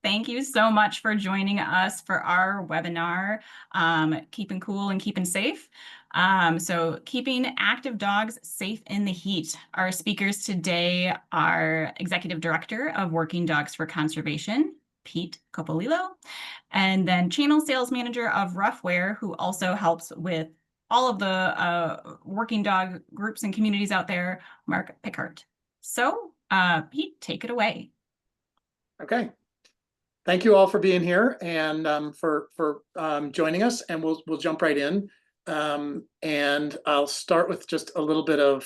Thank you so much for joining us for our webinar, Keeping Cool and Keeping Safe. So keeping active dogs safe in the heat. Our speakers today are Executive Director of Working Dogs for Conservation, Pete Copolillo, and then Channel Sales Manager of Ruffwear, who also helps with all of the working dog groups and communities out there, Mark Pickard. So Pete, take it away. Okay. Thank you all for being here and for joining us, and we'll jump right in. And I'll start with just a little bit of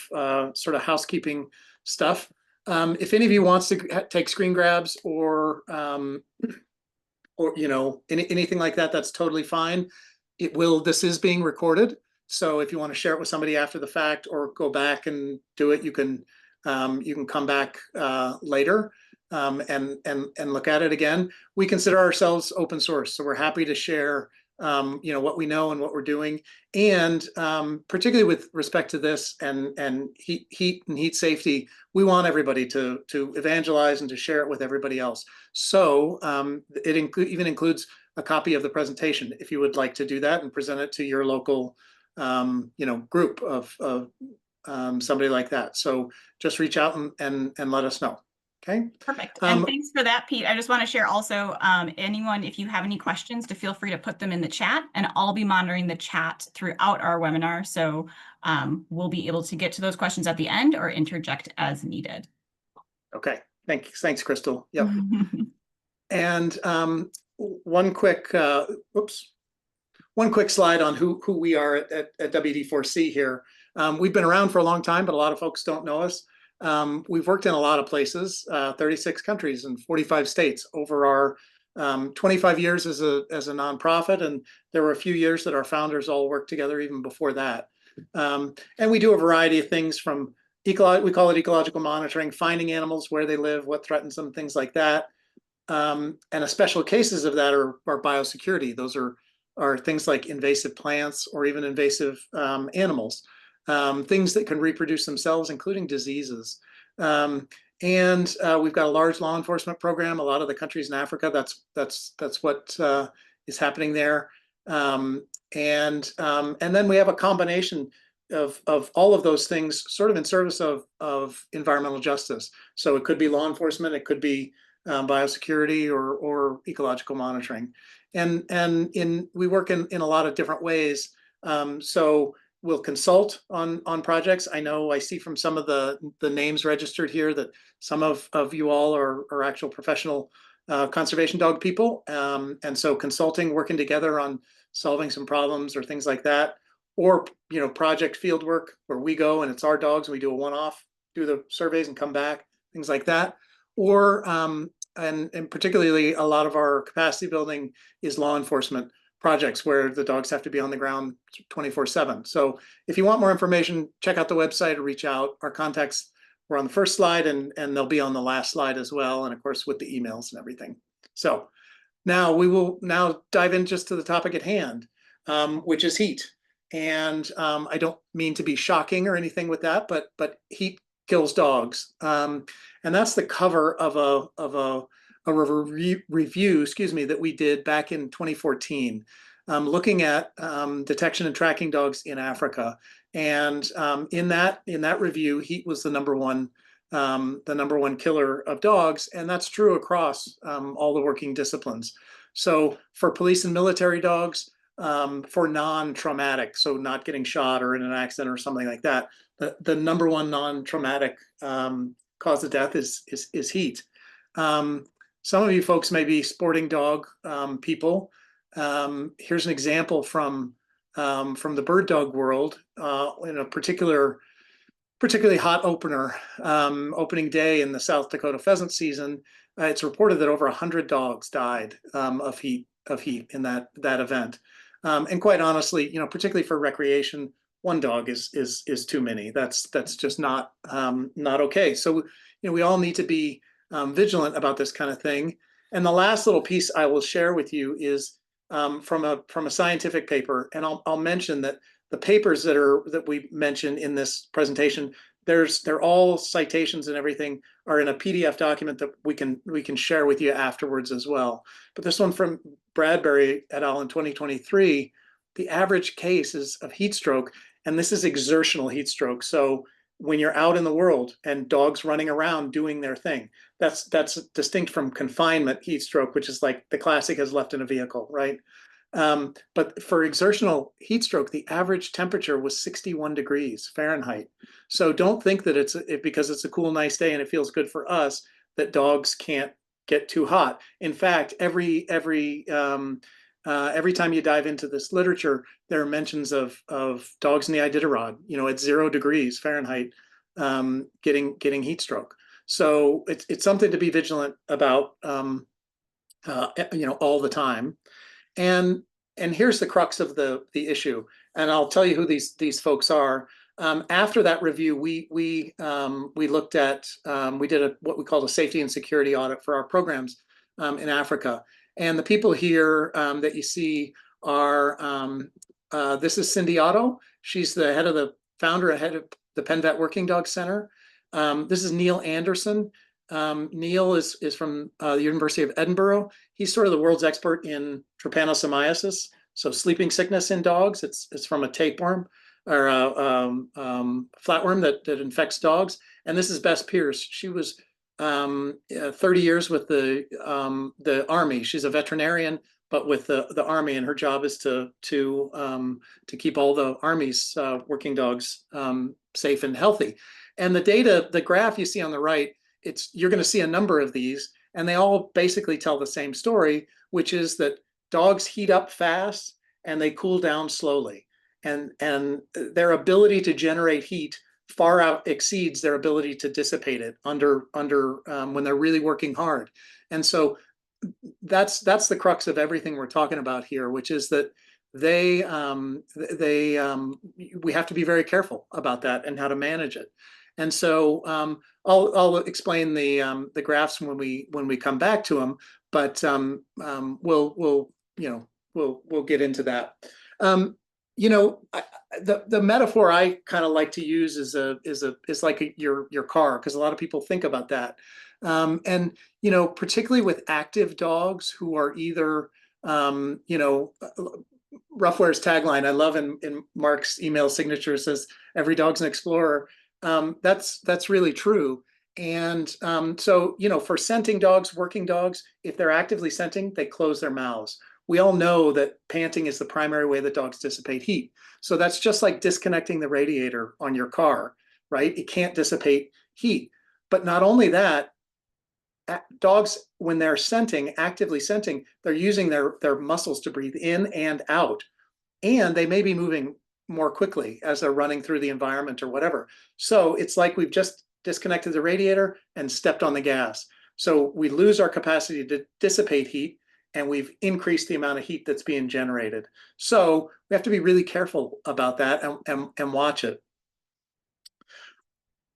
sort of housekeeping stuff. If any of you wants to take screen grabs or anything like that, that's totally fine. This is being recorded, so if you want to share it with somebody after the fact or go back and do it, you can come back later. And look at it again. We consider ourselves open source, so we're happy to share what we know and what we're doing, and particularly with respect to this and heat and heat safety, we want everybody to evangelize and to share it with everybody else. So it even includes a copy of the presentation if you would like to do that and present it to your local group of somebody like that. So just reach out and let us know. Okay. Perfect. And thanks for that, Pete. I just want to share also, anyone, if you have any questions, to feel free to put them in the chat, and I'll be monitoring the chat throughout our webinar. So we'll be able to get to those questions at the end or interject as needed. Okay. Thanks, Crystal. Yep. And one quick slide on who we are at WD4C here. We've been around for a long time, but a lot of folks don't know us. We've worked in a lot of places, 36 countries and 45 states over our 25 years as a nonprofit, and there were a few years that our founders all worked together even before that. And we do a variety of things from we call it ecological monitoring, finding animals where they live, what threatens them, things like that. And special cases of that are biosecurity. Those are things like invasive plants or even invasive animals. Things that can reproduce themselves, including diseases. And we've got a large law enforcement program. A lot of the countries in Africa, that's what is happening there. And then we have a combination of all of those things sort of in service of environmental justice. So it could be law enforcement, it could be biosecurity or ecological monitoring. And we work in a lot of different ways. So we'll consult on projects. I see from some of the names registered here that some of you all are actual professional conservation dog people. And so consulting, working together on solving some problems or things like that, or project field work where we go and it's our dogs and we do a one-off, do the surveys and come back, things like that. Or and particularly a lot of our capacity building is law enforcement projects where the dogs have to be on the ground 24/7. So if you want more information, check out the website or reach out. Our contacts were on the first slide and they'll be on the last slide as well. And of course, with the emails and everything. So now we will dive in just to the topic at hand, which is heat. And I don't mean to be shocking or anything with that, but heat kills dogs. And that's the cover of a review, that we did back in 2014, looking at detection and tracking dogs in Africa. And in that review, heat was the number one killer of dogs, and that's true across all the working disciplines. So for police and military dogs, for non-traumatic, so not getting shot or in an accident or something like that, the number one non-traumatic cause of death is heat. Some of you folks may be sporting dog people. Here's an example from the bird dog world in a particularly hot opening day in the South Dakota pheasant season. It's reported that over 100 dogs died of heat in that event. And quite honestly, particularly for recreation, one dog is too many. That's just not okay. So we all need to be vigilant about this kind of thing. And the last little piece I will share with you is from a scientific paper, and I'll mention that the papers that we mention in this presentation, they're all citations and everything are in a PDF document that we can share with you afterwards as well. But this one from Bradbury et al. In 2023, the average case is of heat stroke, and this is exertional heat stroke. So when you're out in the world and dogs running around doing their thing, that's distinct from confinement heat stroke, which is like the classic as left in a vehicle, right? But for exertional heat stroke, the average temperature was 61 degrees Fahrenheit. So don't think that because it's a cool, nice day and it feels good for us that dogs can't get too hot. In fact, every time you dive into this literature, there are mentions of dogs in the Iditarod, at 0 degrees Fahrenheit, getting heat stroke. So it's something to be vigilant about, all the time. And here's the crux of the issue, and I'll tell you who these folks are. After that review, we looked at we did what we called a safety and security audit for our programs in Africa. And the people here that you see are this is Cindy Otto. She's the head of the Penn Vet Working Dog Center. This is Neil Anderson. Neil is from the University of Edinburgh. He's sort of the world's expert in trypanosomiasis, so sleeping sickness in dogs. It's from a tapeworm or a flatworm that infects dogs. And this is Bess Pierce. She was 30 years with the Army. She's a veterinarian, but with the Army, and her job is to keep all the Army's working dogs safe and healthy. And the data, the graph you see on the right, you're going to see a number of these, and they all basically tell the same story, which is that dogs heat up fast and they cool down slowly, and their ability to generate heat far out exceeds their ability to dissipate it under when they're really working hard. And so that's the crux of everything we're talking about here, which is that we have to be very careful about that and how to manage it. And so I'll explain the graphs when we come back to them, but we'll get into that. The metaphor I kind of like to use is like your car, because a lot of people think about that. And particularly with active dogs who are either Ruffwear's tagline, I love in Mark's email signature, says every dog's an explorer. That's really true. And so for scenting dogs, working dogs, if they're actively scenting, they close their mouths. We all know that panting is the primary way that dogs dissipate heat. So that's just like disconnecting the radiator on your car, right? It can't dissipate heat. But not only that, dogs, when they're scenting, actively scenting, they're using their muscles to breathe in and out. And they may be moving more quickly as they're running through the environment or whatever. So it's like we've just disconnected the radiator and stepped on the gas. So we lose our capacity to dissipate heat, and we've increased the amount of heat that's being generated. So we have to be really careful about that and watch it.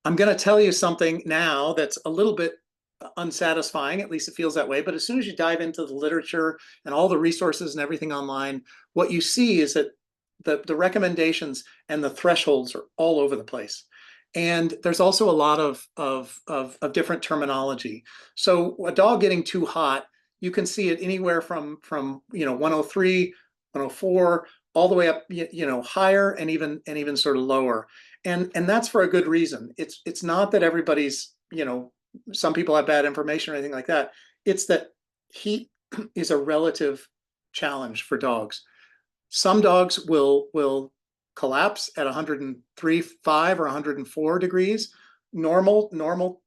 I'm going to tell you something now that's a little bit unsatisfying, at least it feels that way. But as soon as you dive into the literature and all the resources and everything online, what you see is that the recommendations and the thresholds are all over the place. And there's also a lot of different terminology. So a dog getting too hot, you can see it anywhere from 103, 104, all the way up higher and even sort of lower. And that's for a good reason. It's not that everybody's, some people have bad information or anything like that. It's that heat is a relative challenge for dogs. Some dogs will collapse at 103.5 or 104 degrees. Normal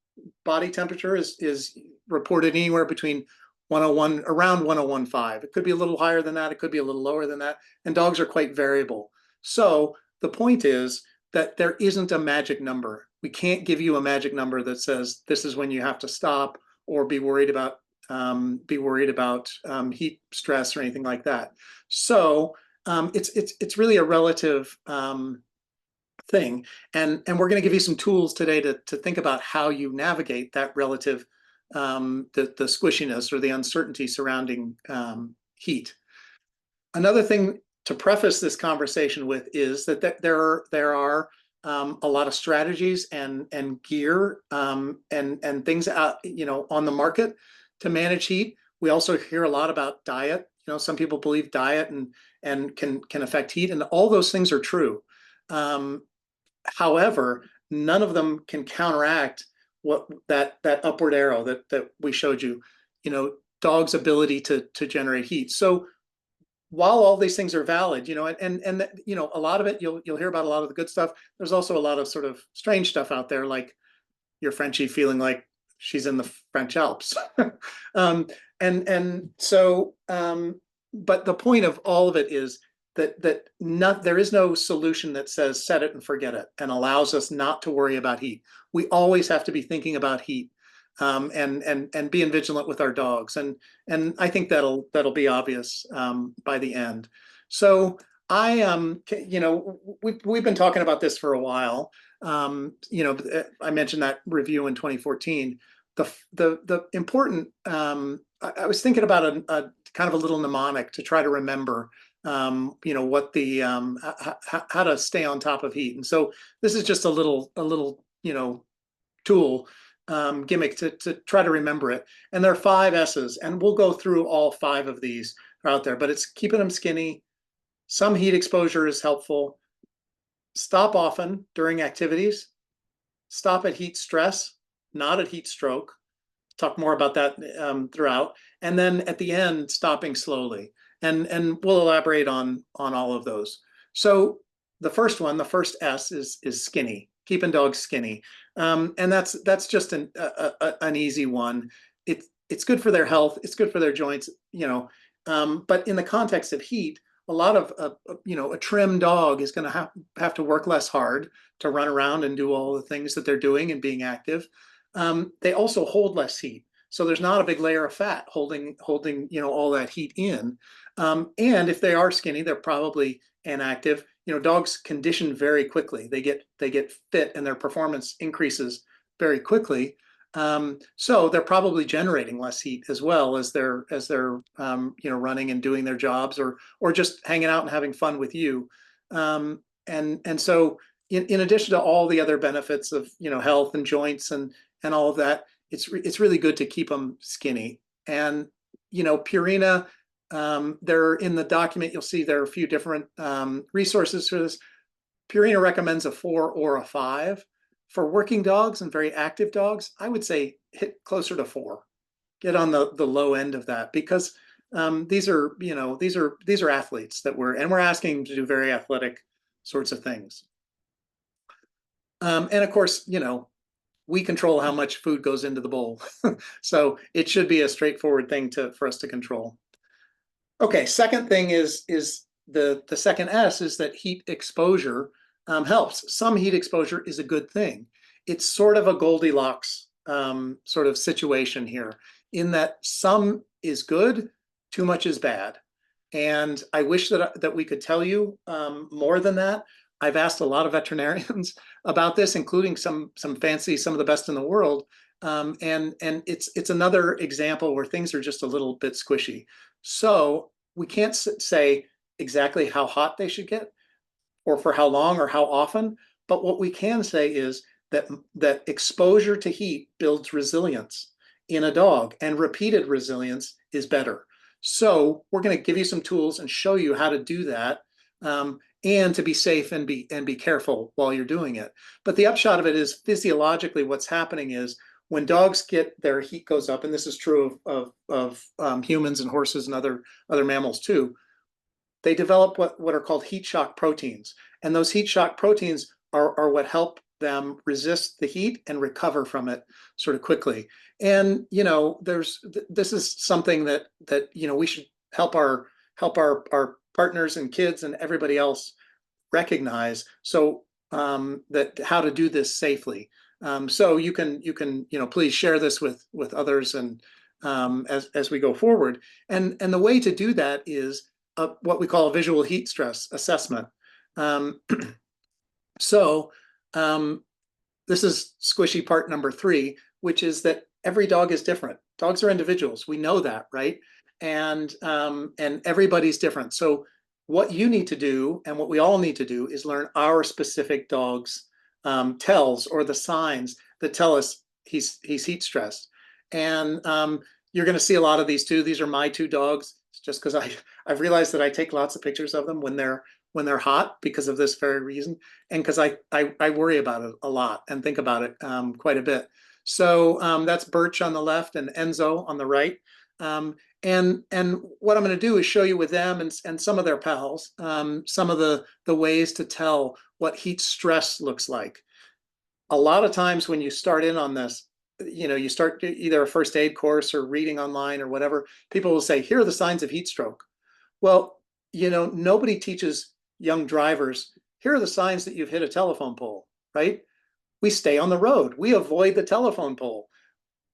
body temperature is reported anywhere between 101, around 101.5. It could be a little higher than that. It could be a little lower than that. And dogs are quite variable. So the point is that there isn't a magic number. We can't give you a magic number that says this is when you have to stop or be worried about heat stress or anything like that. So it's really a relative thing, and we're going to give you some tools today to think about how you navigate that relative the squishiness or the uncertainty surrounding heat. Another thing to preface this conversation with is that there are a lot of strategies and gear and things out, on the market to manage heat. We also hear a lot about diet. Some people believe diet and can affect heat, and all those things are true. However, none of them can counteract what that upward arrow that we showed you. Dogs' ability to generate heat. So while all these things are valid, and a lot of it, you'll hear about a lot of the good stuff. There's also a lot of sort of strange stuff out there, like your Frenchie feeling like she's in the French Alps. And so, but the point of all of it is that there is no solution that says set it and forget it and allows us not to worry about heat. We always have to be thinking about heat, and being vigilant with our dogs. And I think that'll be obvious by the end. So we've been talking about this for a while. I mentioned that review in 2014. The important, I was thinking about a kind of a little mnemonic to try to remember, what the how to stay on top of heat. And so this is just a little tool, gimmick to try to remember it. And there are 5 S's, and we'll go through all 5 of these out there. But it's keeping them skinny. Some heat exposure is helpful. Stop often during activities. Stop at heat stress, not at heat stroke. Talk more about that throughout. And then at the end, stopping slowly. And we'll elaborate on all of those. So the first one, the first S is skinny, keeping dogs skinny. And that's just an easy one. It's good for their health. It's good for their joints, but in the context of heat, a lot of a trim dog is going to have to work less hard to run around and do all the things that they're doing and being active. They also hold less heat, so there's not a big layer of fat holding all that heat in. And if they are skinny, they're probably inactive. Dogs condition very quickly. They get fit, and their performance increases very quickly. So they're probably generating less heat as well as they're running and doing their jobs, or just hanging out and having fun with you. And so in addition to all the other benefits of health and joints and all of that, it's really good to keep them skinny. And Purina, there in the document you'll see there are a few different resources for this. Purina recommends a 4 or a 5. For working dogs and very active dogs, I would say hit closer to 4. Get on the low end of that, because these are athletes that we're asking them to do very athletic sorts of things. And of course, we control how much food goes into the bowl, so it should be a straightforward thing for us to control. Okay, second thing is the second S is that heat exposure helps. Some heat exposure is a good thing. It's sort of a Goldilocks sort of situation here, in that some is good, too much is bad. And I wish that we could tell you more than that. I've asked a lot of veterinarians about this, including some of the best in the world. And it's another example where things are just a little bit squishy. So we can't say exactly how hot they should get, or for how long or how often. But what we can say is that exposure to heat builds resilience in a dog, and repeated resilience is better. So we're going to give you some tools and show you how to do that, and to be safe and be careful while you're doing it. But the upshot of it is, physiologically, what's happening is when dogs their heat goes up, and this is true of humans and horses and other mammals too, they develop what are called heat shock proteins. And those heat shock proteins are what help them resist the heat and recover from it sort of quickly. And this is something that we should help our partners and kids and everybody else recognize, so that how to do this safely. So you can please share this with others, and as we go forward. And the way to do that is what we call a visual heat stress assessment. So this is squishy part number 3, which is that every dog is different. Dogs are individuals. We know that, right? And everybody's different. So what you need to do, and what we all need to do, is learn our specific dog's tells or the signs that tell us he's heat stressed. And you're going to see a lot of these too. These are my two dogs. It's just because I've realized that I take lots of pictures of them when they're hot because of this very reason, and because I worry about it a lot and think about it quite a bit. So that's Birch on the left and Enzo on the right. And what I'm going to do is show you with them and some of their pals some of the ways to tell what heat stress looks like. A lot of times when you start in on this, you start either a first aid course or reading online or whatever, people will say, here are the signs of heat stroke. Well, nobody teaches young drivers, here are the signs that you've hit a telephone pole, right? We stay on the road. We avoid the telephone pole.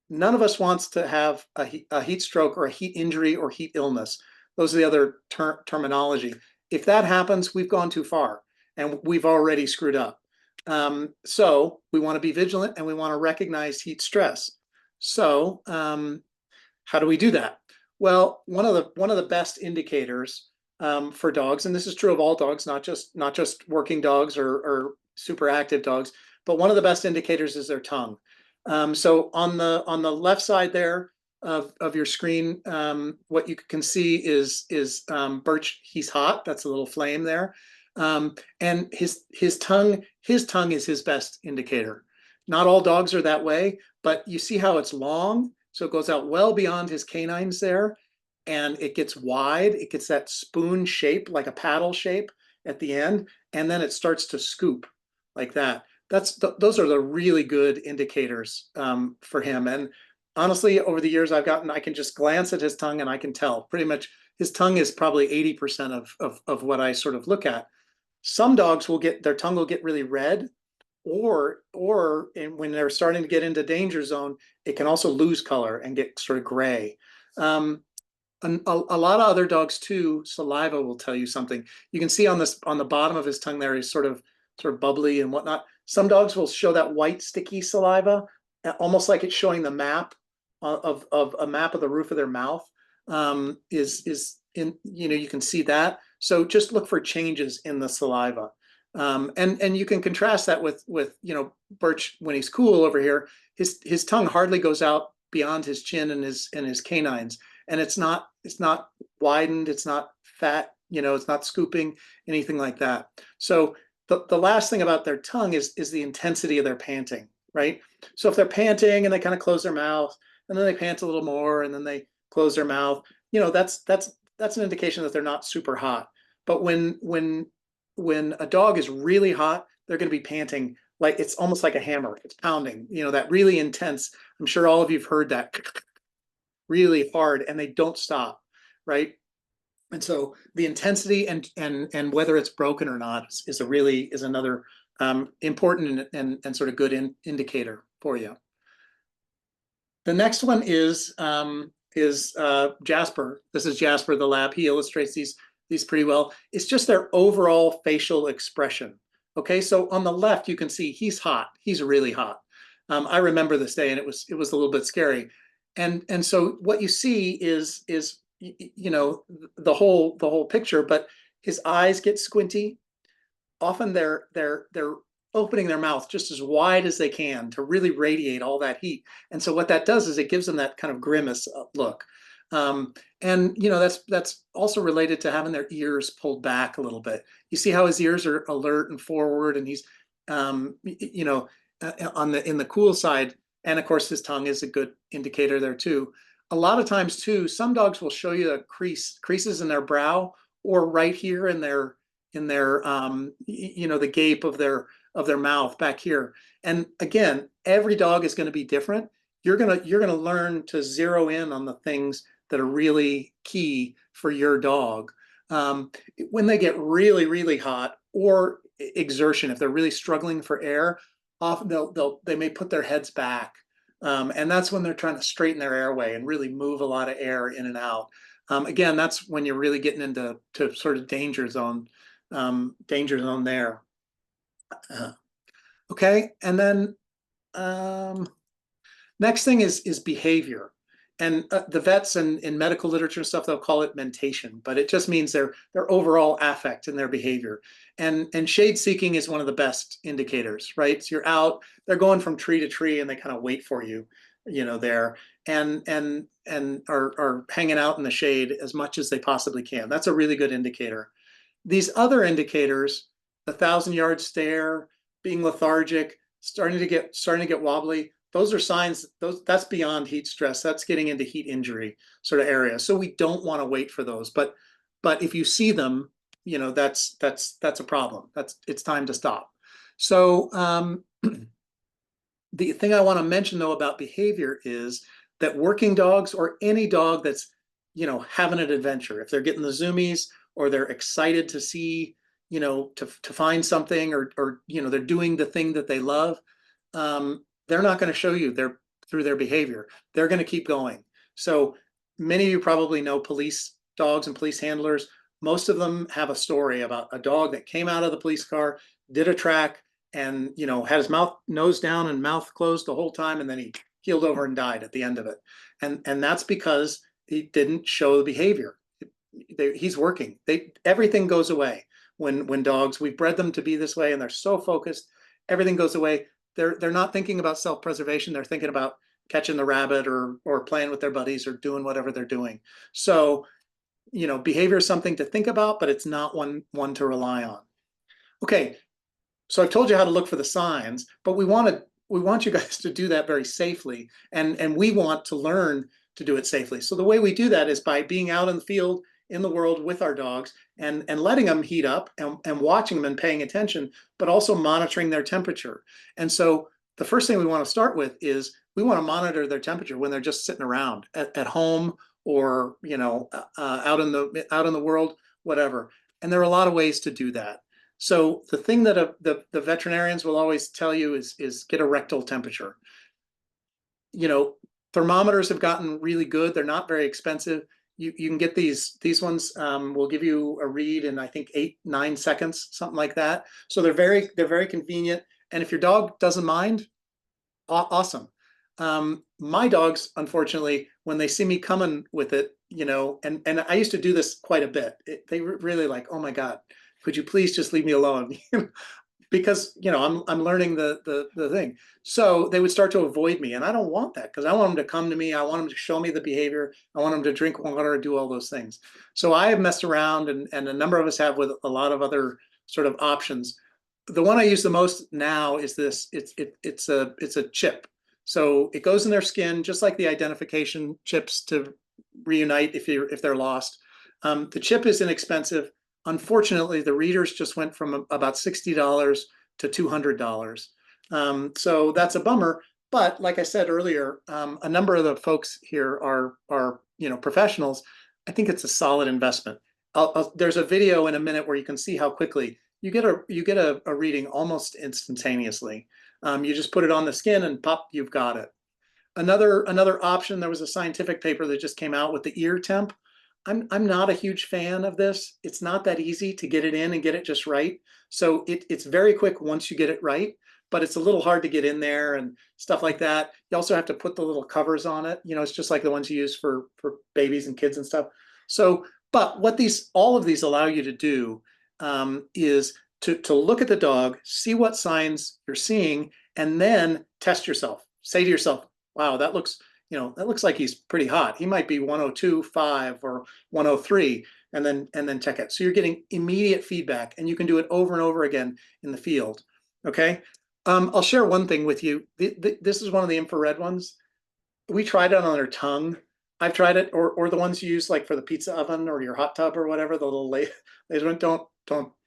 None of us wants to have a heat stroke or a heat injury or heat illness. Those are the other terminology. If that happens, we've gone too far and we've already screwed up. So we want to be vigilant and we want to recognize heat stress. So how do we do that? Well, one of the best indicators for dogs, and this is true of all dogs, not just working dogs or super active dogs, but one of the best indicators is their tongue. So on the left side there of your screen, what you can see is Birch. He's hot. That's a little flame there, and his tongue is his best indicator. Not all dogs are that way, but you see how it's long, so it goes out well beyond his canines there, and it gets wide. It gets that spoon shape, like a paddle shape at the end, and then it starts to scoop like that. Those are the really good indicators for him. And honestly, over the years I can just glance at his tongue and I can tell pretty much his tongue is probably 80% of what I sort of look at. Some dogs their tongue will get really red, or when they're starting to get into danger zone, it can also lose color and get sort of gray. A lot of other dogs too, saliva will tell you something. You can see on the bottom of his tongue there, he's sort of bubbly and whatnot. Some dogs will show that white sticky saliva, almost like it's showing the map of a map of the roof of their mouth. Is in you can see that. So just look for changes in the saliva, and you can contrast that with Birch when he's cool over here. His tongue hardly goes out beyond his chin and his canines, and it's not widened. It's not fat. It's not scooping, anything like that. So the last thing about their tongue is the intensity of their panting, right? So if they're panting and they kind of close their mouth and then they pant a little more and then they close their mouth, that's an indication that they're not super hot. But when a dog is really hot, they're going to be panting like it's almost like a hammer. It's pounding, that really intense. I'm sure all of you've heard that really hard, and they don't stop, right? And so the intensity and whether it's broken or not is another important and sort of good indicator for you. The next one is Jasper. This is Jasper the lab. He illustrates these pretty well. It's just their overall facial expression. Okay, so on the left you can see he's hot. He's really hot. I remember this day, and it was a little bit scary. And so what you see is the whole picture, but his eyes get squinty. Often they're opening their mouth just as wide as they can to really radiate all that heat. And so what that does is it gives them that kind of grimace look. And that's also related to having their ears pulled back a little bit. You see how his ears are alert and forward, and he's in the cool side. And of course, his tongue is a good indicator there too. A lot of times too, some dogs will show you creases in their brow or right here in their the gape of their mouth back here. And again, every dog is going to be different. You're gonna learn to zero in on the things that are really key for your dog. When they get really, really hot or exertion, if they're really struggling for air, often they may put their heads back, and that's when they're trying to straighten their airway and really move a lot of air in and out. Again, that's when you're really getting into sort of danger zone there. Okay, and then next thing is behavior. And the vets and in medical literature and stuff, they'll call it mentation, but it just means their overall affect in their behavior. And shade seeking is one of the best indicators, right? So you're out, they're going from tree to tree, and they kind of wait for you, there, and are hanging out in the shade as much as they possibly can. That's a really good indicator. These other indicators, the 1,000-yard stare, being lethargic, starting to get wobbly, those are signs. That's beyond heat stress. That's getting into heat injury sort of area. So we don't want to wait for those. But if you see them, that's a problem. It's time to stop. So the thing I want to mention though about behavior is that working dogs, or any dog that's having an adventure, if they're getting the zoomies, or they're excited to see, to find something, or they're doing the thing that they love, they're not going to show you through their behavior. They're going to keep going. So many of you probably know police dogs and police handlers. Most of them have a story about a dog that came out of the police car, did a track, and had his nose down and mouth closed the whole time, and then he keeled over and died at the end of it. And that's because he didn't show the behavior. He's working. Everything goes away when dogs, we've bred them to be this way, and they're so focused, everything goes away. They're not thinking about self-preservation. They're thinking about catching the rabbit, or playing with their buddies, or doing whatever they're doing. So, behavior is something to think about, but it's not one to rely on. Okay, so I've told you how to look for the signs, but we want you guys to do that very safely, and we want to learn to do it safely. So the way we do that is by being out in the field, in the world with our dogs, and letting them heat up, and watching them and paying attention, but also monitoring their temperature. And so the first thing we want to start with is we want to monitor their temperature when they're just sitting around at home, or out in the world, whatever. And there are a lot of ways to do that. So the thing that the veterinarians will always tell you is get a rectal temperature. Thermometers have gotten really good. They're not very expensive. You can get these ones. Will give you a read in, I think, 8-9 seconds, something like that. So they're very convenient. And if your dog doesn't mind, awesome. My dogs, unfortunately, when they see me coming with it, and I used to do this quite a bit. They were really like, "Oh my God, could you please just leave me alone?" Because I'm learning the thing. So they would start to avoid me, and I don't want that, because I want them to come to me. I want them to show me the behavior. I want them to drink water, do all those things. So I have messed around, and a number of us have, with a lot of other sort of options. The one I use the most now is this. It's a chip. So it goes in their skin, just like the identification chips to reunite if they're lost. The chip is inexpensive. Unfortunately, the readers just went from about $60 to $200. So that's a bummer. But like I said earlier, a number of the folks here are professionals. I think it's a solid investment. There's a video in a minute where you can see how quickly you get a reading almost instantaneously. You just put it on the skin, and pop, you've got it. Another option, there was a scientific paper that just came out with the ear temp. I'm not a huge fan of this. It's not that easy to get it in and get it just right. So it's very quick once you get it right, but it's a little hard to get in there and stuff like that. You also have to put the little covers on it. It's just like the ones you use for babies and kids and stuff. So, but what all of these allow you to do is to look at the dog, see what signs you're seeing, and then test yourself. Say to yourself, "Wow, that looks like he's pretty hot. He might be 102.5 or 103," and then check it. So you're getting immediate feedback, and you can do it over and over again in the field. Okay. I'll share one thing with you. This is one of the infrared ones. We tried it on their tongue. I've tried it, or the ones you use like for the pizza oven or your hot tub or whatever. The little laser.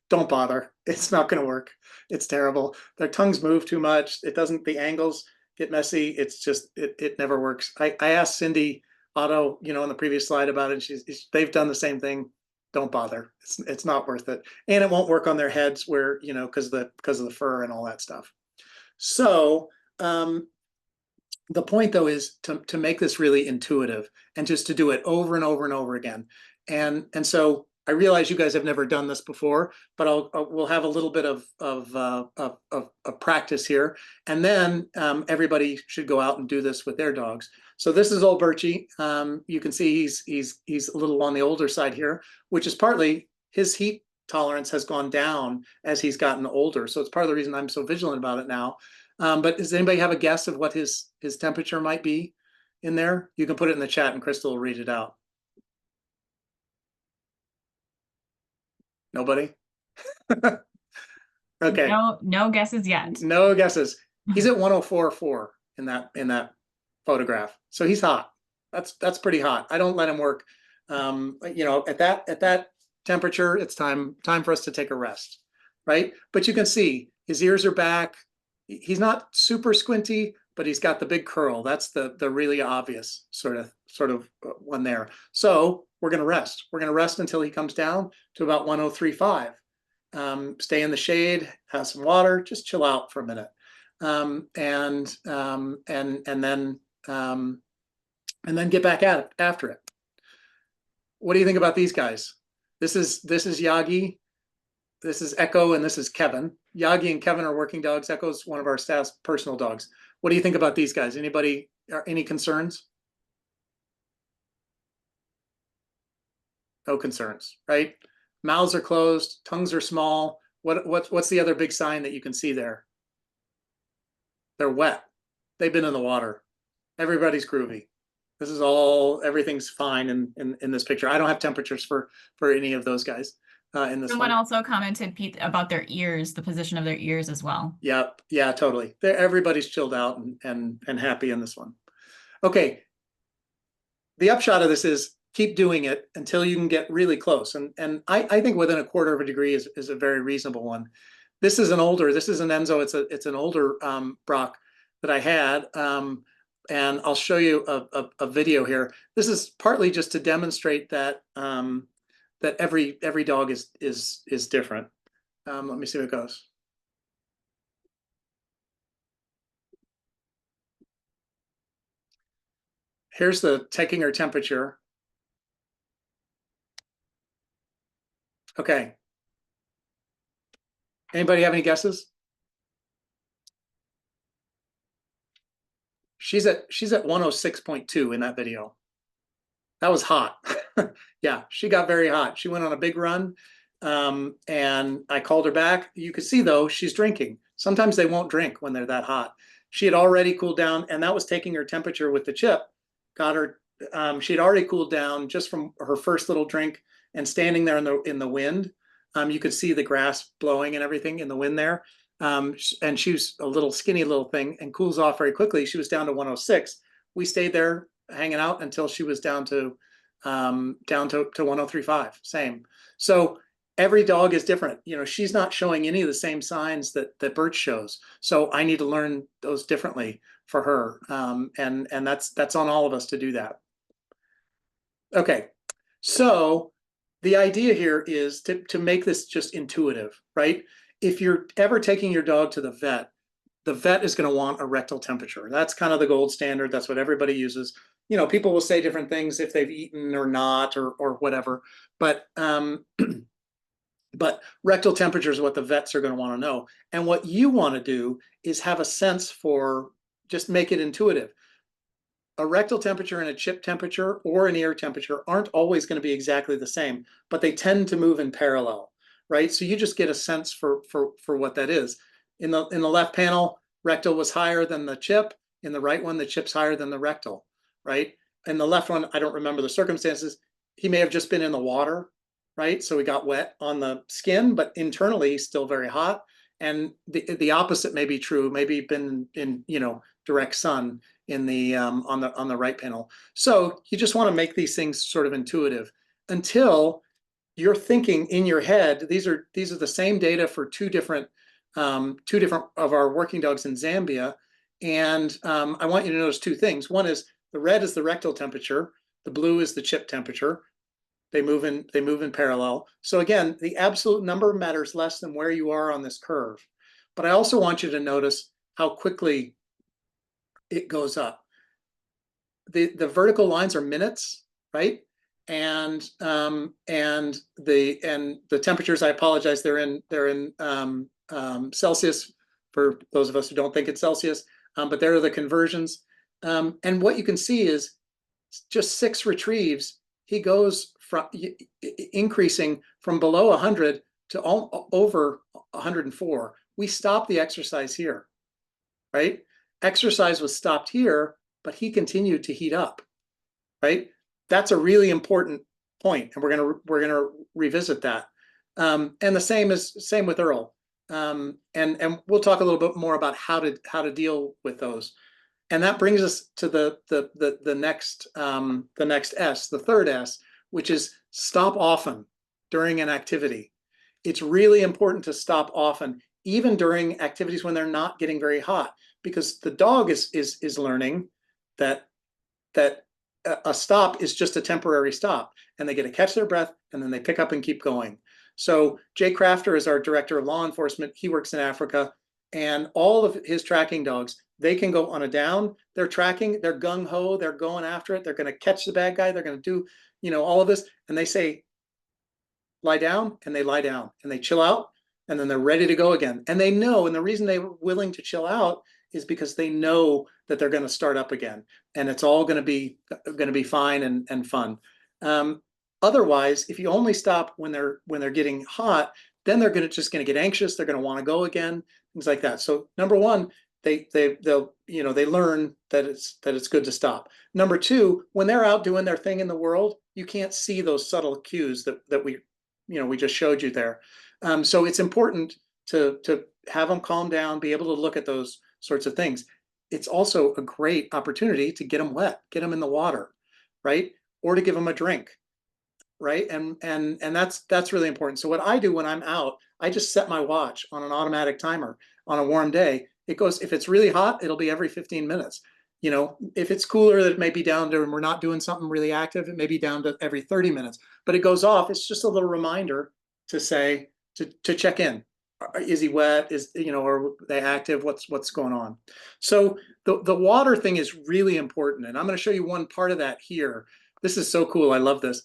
Don't bother. It's not going to work. It's terrible. Their tongues move too much. It doesn't. The angles get messy. It's just it never works. I asked Cindy Otto, in the previous slide about it. And they've done the same thing. Don't bother. It's not worth it, and it won't work on their heads where because of the fur and all that stuff. So the point though is to make this really intuitive, and just to do it over and over and over again. And so I realize you guys have never done this before, but we'll have a little bit of practice here, and then everybody should go out and do this with their dogs. So this is old Birchie. You can see he's a little on the older side here, which is partly his heat tolerance has gone down as he's gotten older. So it's part of the reason I'm so vigilant about it now. But does anybody have a guess of what his temperature might be in there? You can put it in the chat and Crystal will read it out. Nobody? Okay. No guesses yet. No guesses. He's at 104.4 in that photograph. So he's hot. That's pretty hot. I don't let him work. You know, at that temperature, it's time for us to take a rest, right? But you can see his ears are back. He's not super squinty, but he's got the big curl. That's the really obvious sort of one there. So we're going to rest. We're going to rest until he comes down to about 103.5. Stay in the shade, have some water, just chill out for a minute, and then get back at it after it. What do you think about these guys? This is Yagi, this is Echo, and this is Kevin. Yagi and Kevin are working dogs. Echo's one of our staff's personal dogs. What do you think about these guys? Anybody, any concerns? No concerns, right? Mouths are closed, tongues are small. What's the other big sign that you can see there? They're wet. They've been in the water. Everybody's groovy. This is everything's fine in this picture. I don't have temperatures for any of those guys in this Someone one. also commented, Pete, about their ears, the position of their ears as well. Yep. Yeah, totally. Everybody's chilled out and happy in this one. Okay. The upshot of this is keep doing it until you can get really close. And I think within a quarter of a degree is a very reasonable one. This is an Enzo. It's an older Brock that I had. And I'll show you a video here. This is partly just to demonstrate that that every dog is different. Let me see how it goes. Here's the taking her temperature. Okay. Anybody have any guesses? She's at 106.2 in that video. That was hot. Yeah, she got very hot. She went on a big run, and I called her back. You could see though she's drinking. Sometimes they won't drink when they're that hot. She had already cooled down, and that was taking her temperature with the chip. Got her. She had already cooled down just from her first little drink and standing there in the wind. You could see the grass blowing and everything in the wind there. And she was a little skinny little thing and cools off very quickly. She was down to 106. We stayed there hanging out until she was down to 103.5. Same. So every dog is different. You know, she's not showing any of the same signs that Birch shows. So I need to learn those differently for her. And that's on all of us to do that. Okay. So the idea here is to make this just intuitive, right? If you're ever taking your dog to the vet is going to want a rectal temperature. That's kind of the gold standard. That's what everybody uses. You know, people will say different things if they've eaten or not or whatever, but rectal temperature is what the vets are going to want to know. And what you want to do is have a sense for, just make it intuitive. A rectal temperature and a chip temperature or an ear temperature aren't always going to be exactly the same, but they tend to move in parallel, right? So you just get a sense for what that is. In the left panel, rectal was higher than the chip. In the right one, the chip's higher than the rectal, right? In the left one, I don't remember the circumstances. He may have just been in the water, right? So he got wet on the skin, but internally he's still very hot. And the opposite may be true. Maybe been in direct sun in the on the right panel. So you just want to make these things sort of intuitive until you're thinking in your head. These are the same data for two different of our working dogs in Zambia, and I want you to notice two things. One is the red is the rectal temperature, the blue is the chip temperature. They move in parallel. So again, the absolute number matters less than where you are on this curve. But I also want you to notice how quickly it goes up. The vertical lines are minutes, right? And the temperatures, I apologize, they're in Celsius for those of us who don't think it's Celsius, but there are the conversions. And what you can see is just 6 retrieves, he goes from increasing from below 100 to over 104. We stopped the exercise here, right? Exercise was stopped here, but he continued to heat up, right? That's a really important point, and we're gonna revisit that. And the same with Earl. And we'll talk a little bit more about how to deal with those. And that brings us to the next S, the third S, which is stop often during an activity. It's really important to stop often, even during activities when they're not getting very hot, because the dog is learning that a stop is just a temporary stop, and they get to catch their breath, and then they pick up and keep going. So Jay Crafter is our director of law enforcement. He works in Africa, and all of his tracking dogs, they can go on a down. They're tracking, they're gung ho, they're going after it. They're going to catch the bad guy. They're going to do, all of this. And they say, lie down, and they lie down, and they chill out, and then they're ready to go again. And they know, and the reason they were willing to chill out is because they know that they're going to start up again, and it's all going to be fine and fun. Otherwise, if you only stop when they're getting hot, then they're just going to get anxious. They're going to want to go again, things like that. So number one, they'll they learn that it's good to stop. Number two, when they're out doing their thing in the world, you can't see those subtle cues that we just showed you there. So it's important to have them calm down, be able to look at those sorts of things. It's also a great opportunity to get them wet, get them in the water, right? Or to give them a drink, right? And that's really important. So what I do when I'm out, I just set my watch on an automatic timer. On a warm day, it goes, if it's really hot, it'll be every 15 minutes. If it's cooler, that it may be down to, and we're not doing something really active, it may be down to every 30 minutes, but it goes off. It's just a little reminder to say, to check in. Is he wet? Are they active? What's going on? So the water thing is really important. And I'm going to show you one part of that here. This is so cool. I love this.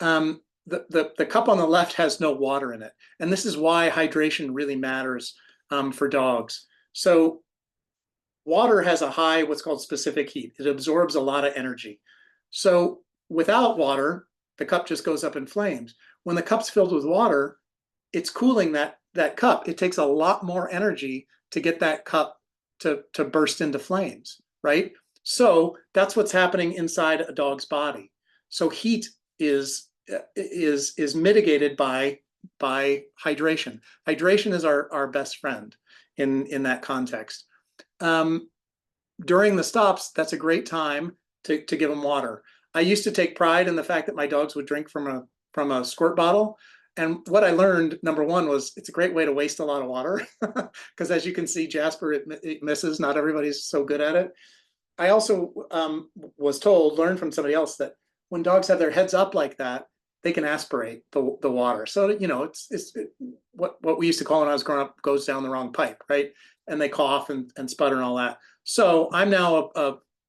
The cup on the left has no water in it. And this is why hydration really matters for dogs. So water has a high, what's called specific heat. It absorbs a lot of energy. So without water, the cup just goes up in flames. When the cup's filled with water, it's cooling that cup. It takes a lot more energy to get that cup to burst into flames, right? So that's what's happening inside a dog's body. So heat is mitigated by hydration. Hydration is our best friend in that context. During the stops, that's a great time to give them water. I used to take pride in the fact that my dogs would drink from a squirt bottle. And what I learned, number one, was it's a great way to waste a lot of water because as you can see, Jasper, it misses. Not everybody's so good at it. I also was learned from somebody else that when dogs have their heads up like that, they can aspirate the water. So, it's what we used to call when I was growing up goes down the wrong pipe, right? And they cough and sputter and all that. So I'm now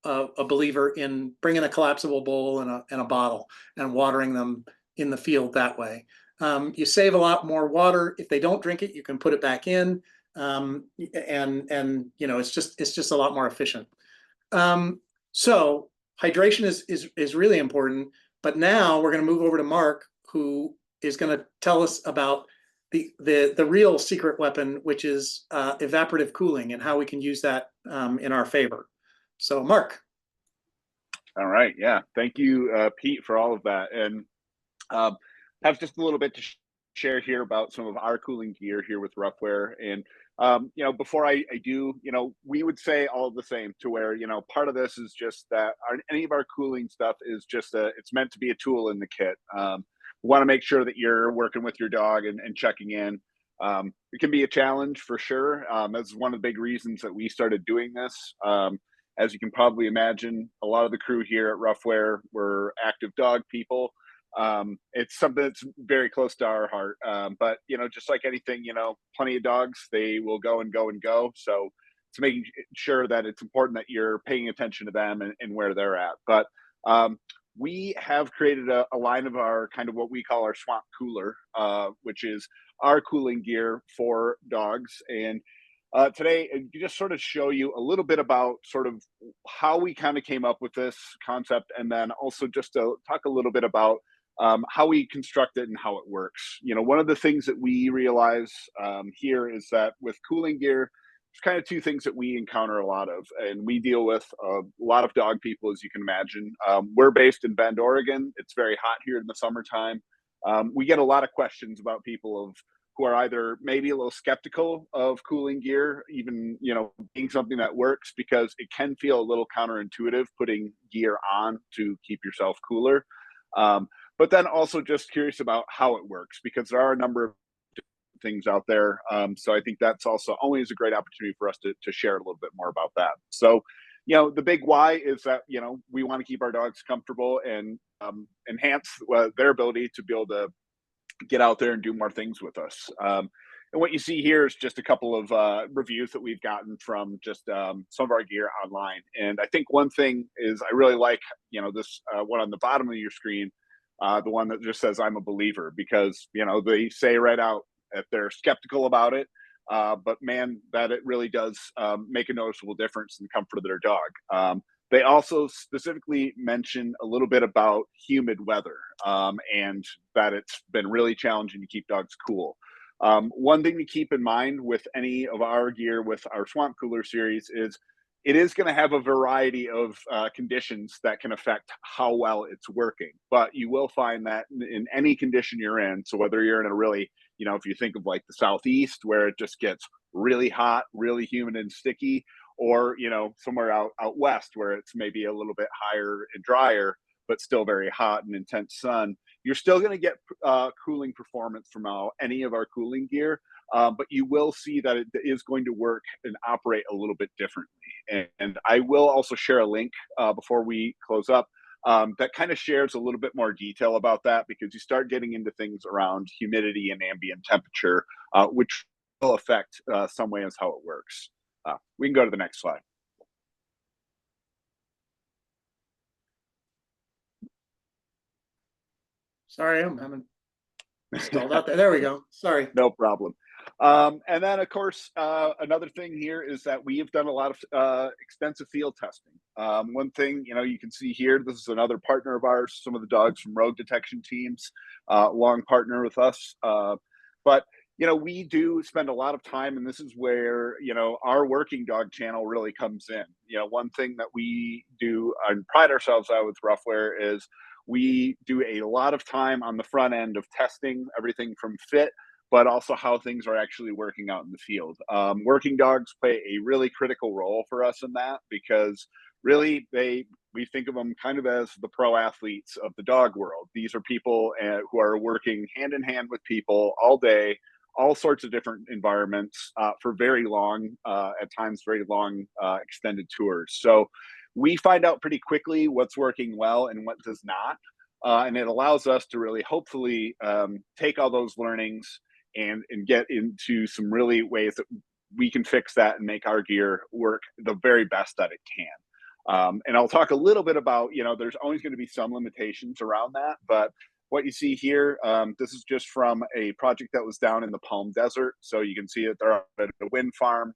a believer in bringing a collapsible bowl and a bottle and watering them in the field that way. You save a lot more water. If they don't drink it, you can put it back in. And it's just a lot more efficient. So hydration is really important. But now we're going to move over to Mark, who is going to tell us about the real secret weapon, which is evaporative cooling and how we can use that in our favor. So, Mark. All right. Yeah. Thank you, Pete, for all of that. And have just a little bit to share here about some of our cooling gear here with Ruffwear. And, before I do, we would say all the same to where, part of this is just that any of our cooling stuff is just it's meant to be a tool in the kit. We want to make sure that you're working with your dog and checking in. It can be a challenge for sure. That's one of the big reasons that we started doing this. As you can probably imagine, a lot of the crew here at Ruffwear were active dog people. It's something that's very close to our heart. But just like anything, plenty of dogs, they will go and go and go. So it's making sure that it's important that you're paying attention to them and where they're at. But we have created a line of our kind of what we call our swamp cooler, which is our cooling gear for dogs. And today and just sort of show you a little bit about sort of how we kind of came up with this concept, and then also just to talk a little bit about how we construct it and how it works. You know, one of the things that we realize here is that with cooling gear, there's kind of two things that we encounter a lot of, and we deal with a lot of dog people, as you can imagine. We're based in Bend, Oregon. It's very hot here in the summertime. We get a lot of questions about people of who are either maybe a little skeptical of cooling gear, even, you know, being something that works, because it can feel a little counterintuitive putting gear on to keep yourself cooler. But then also just curious about how it works, because there are a number of things out there. So I think that's also always a great opportunity for us to share a little bit more about that. So, you know, the big why is that, you know, we want to keep our dogs comfortable and enhance their ability to be able to get out there and do more things with us. And what you see here is just a couple of reviews that we've gotten from just some of our gear online. And I think one thing is I really like, you know, this one on the bottom of your screen, the one that just says "I'm a believer," because, you know, they say right out that they're skeptical about it, but man, that it really does make a noticeable difference in the comfort of their dog. They also specifically mention a little bit about humid weather, and that it's been really challenging to keep dogs cool. One thing to keep in mind with any of our gear with our Swamp Cooler series is it is going to have a variety of conditions that can affect how well it's working. But you will find that in any condition you're in, so whether you're in a really, you know, if you think of like the Southeast where it just gets really hot, really humid and sticky, or, you know, somewhere out west where it's maybe a little bit higher and drier, but still very hot and intense sun, you're still going to get cooling performance from any of our cooling gear. But you will see that it is going to work and operate a little bit differently. And I will also share a link before we close up that kind of shares a little bit more detail about that, because you start getting into things around humidity and ambient temperature, which will affect some ways how it works. We can go to the next slide. Sorry, I'm having stalled out there. There we go. Sorry. No problem. And then, of course, another thing here is that we have done a lot of extensive field testing. One thing, you know, you can see here, this is another partner of ours, some of the dogs from rogue detection teams, long partner with us. But, you know, we do spend a lot of time, and this is where, you know, our working dog channel really comes in. You know, one thing that we do and pride ourselves out with Ruffwear is we do a lot of time on the front end of testing everything from fit, but also how things are actually working out in the field. Working dogs play a really critical role for us in that, because really we think of them kind of as the pro athletes of the dog world. These are people who are working hand in hand with people all day, all sorts of different environments for very long, at times very long extended tours. So we find out pretty quickly what's working well and what does not. And it allows us to really hopefully take all those learnings and get into some really ways that we can fix that and make our gear work the very best that it can. And I'll talk a little bit about, you know, there's always going to be some limitations around that, but what you see here, this is just from a project that was down in the Palm Desert. So you can see that they're at a wind farm.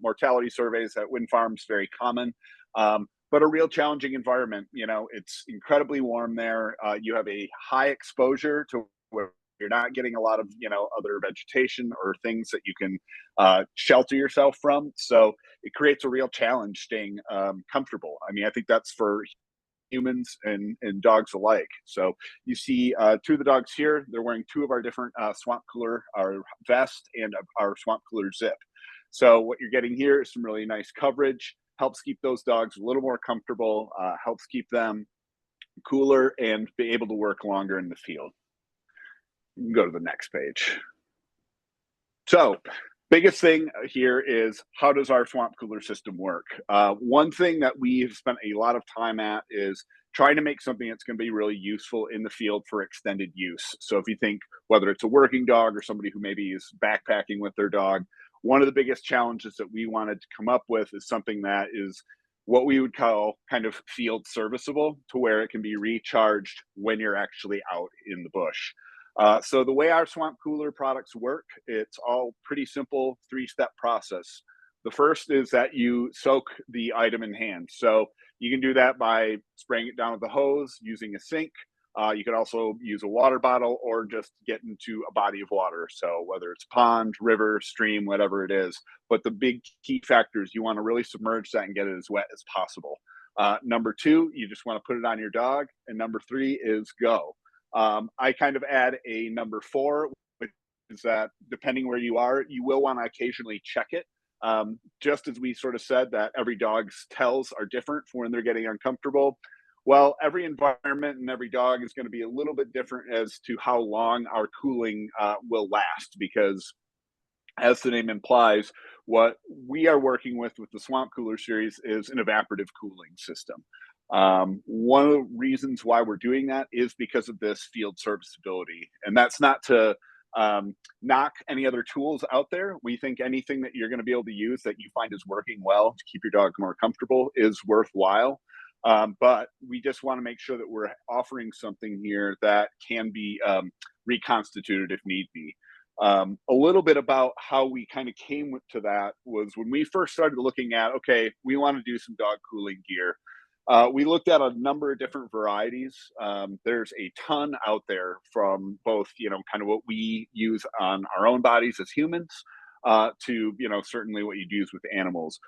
Mortality surveys at wind farms, very common. But a real challenging environment. You know, it's incredibly warm there. You have a high exposure to where you're not getting a lot of, you know, other vegetation or things that you can shelter yourself from. So it creates a real challenge staying comfortable. I mean, I think that's for humans and dogs alike. So you see two of the dogs here, they're wearing two of our different Swamp Cooler, our vest and our Swamp Cooler zip. So what you're getting here is some really nice coverage, helps keep those dogs a little more comfortable, helps keep them cooler and be able to work longer in the field. You can go to the next page. So biggest thing here is, how does our Swamp Cooler system work? One thing that we've spent a lot of time at is trying to make something that's going to be really useful in the field for extended use. So if you think whether it's a working dog or somebody who maybe is backpacking with their dog, one of the biggest challenges that we wanted to come up with is something that is what we would call kind of field serviceable, to where it can be recharged when you're actually out in the bush. So the way our Swamp Cooler products work, it's all pretty simple 3-step process. The first is that you soak the item in hand. So you can do that by spraying it down with a hose, using a sink. You could also use a water bottle or just get into a body of water. So whether it's pond, river, stream, whatever it is. But the big key factor is you want to really submerge that and get it as wet as possible. Number two, you just want to put it on your dog. And number three is go. I kind of add a number four, which is that depending where you are, you will want to occasionally check it. Just as we sort of said that every dog's tells are different for when they're getting uncomfortable. Well, every environment and every dog is going to be a little bit different as to how long our cooling will last, because as the name implies, what we are working with the Swamp Cooler series is an evaporative cooling system. One of the reasons why we're doing that is because of this field serviceability. And that's not to knock any other tools out there. We think anything that you're going to be able to use that you find is working well to keep your dog more comfortable is worthwhile. But we just want to make sure that we're offering something here that can be reconstituted if need be. A little bit about how we kind of came to that was when we first started looking at, okay, we want to do some dog cooling gear. We looked at a number of different varieties. There's a ton out there from both, kind of what we use on our own bodies as humans to, certainly what you'd use with animals.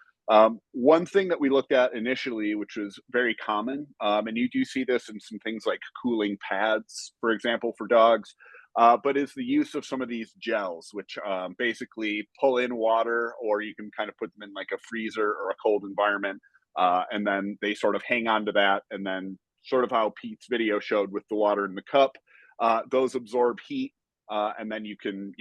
One thing that we looked at initially, which was very common, and you do see this in some things like cooling pads, for example, for dogs, but is the use of some of these gels, which basically pull in water, or you can kind of put them in like a freezer or a cold environment, and then they sort of hang on to that, and then sort of how Pete's video showed with the water in the cup, those absorb heat, and then you can,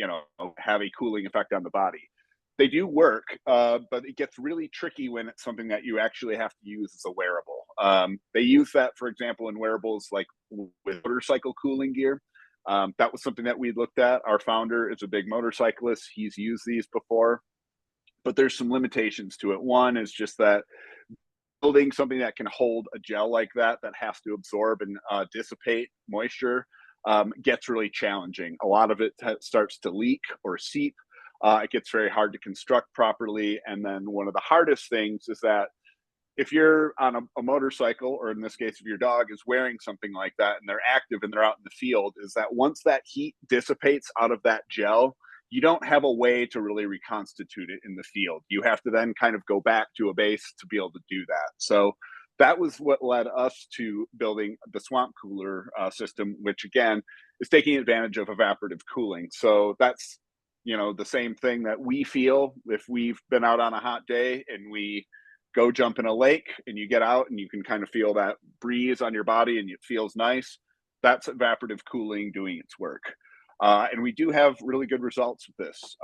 have a cooling effect on the body. They do work, but it gets really tricky when it's something that you actually have to use as a wearable. They use that, for example, in wearables like with motorcycle cooling gear. That was something that we looked at. Our founder is a big motorcyclist. He's used these before, but there's some limitations to it. One is just that building something that can hold a gel like that has to absorb and dissipate moisture gets really challenging. A lot of it starts to leak or seep. It gets very hard to construct properly. And then one of the hardest things is that if you're on a motorcycle, or in this case, if your dog is wearing something like that and they're active and they're out in the field, is that once that heat dissipates out of that gel, you don't have a way to really reconstitute it in the field. You have to then kind of go back to a base to be able to do that. So that was what led us to building the Swamp Cooler system, which again is taking advantage of evaporative cooling. So that's the same thing that we feel if we've been out on a hot day and we go jump in a lake and you get out and you can kind of feel that breeze on your body and it feels nice. That's evaporative cooling doing its work. And we do have really good results with this.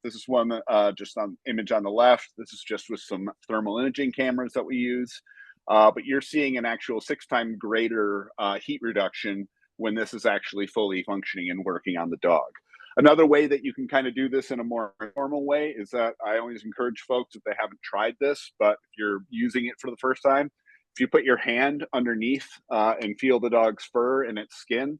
This is one just on image on the left. This is just with some thermal imaging cameras that we use. But you're seeing an actual 6 times greater heat reduction when this is actually fully functioning and working on the dog. Another way that you can kind of do this in a more normal way is that I always encourage folks, if they haven't tried this, but if you're using it for the first time, if you put your hand underneath and feel the dog's fur and its skin,